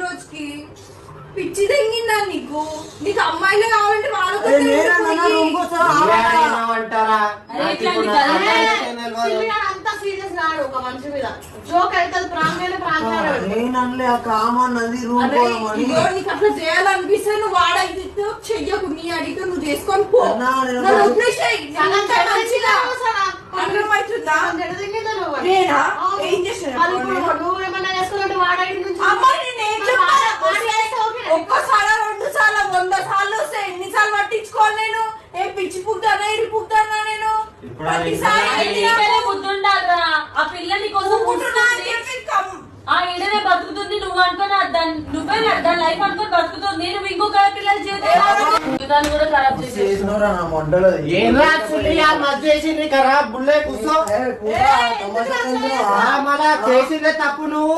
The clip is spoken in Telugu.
రోజుకి పిచ్చి తెంగిందా నీకు? నీకు అమ్మాయిలు కావాలంటే వాళ్ళతో అంతా సీరియస్ రాడు ఒక మనిషి మీద జోక్ అయితే నీకు అట్లా చేయాలనిపిస్తే నువ్వు వాడైతే చెయ్యకు. నీ అడిగితే నువ్వు చేసుకొని పో. అర్థమవుతుందా? ఏం చేస్తాను నువ్వేమన్నా చేసుకున్నట్టు వాడైతే ఒక్కసారి 2 సార్లు 100 సార్లు వస్తే ఎన్నిసార్లు పట్టించుకోవాలి నేను? ఏ పిచ్చి పుట్టానా ఇడి పుట్టానా నేను? బుద్ధుండాలరా ఆ పిల్లని కోసం ఆ ఇడనే బతుకుతుంది. నువ్వు అనుకున్నా నువ్వే దాని లైఫ్ అనుకుని బతుకుతుంది. నువ్వు ఇంకొక పిల్లల జీవితాన్ని కూడా ఖరాబ్ చేసిందే తప్పు నువ్వు.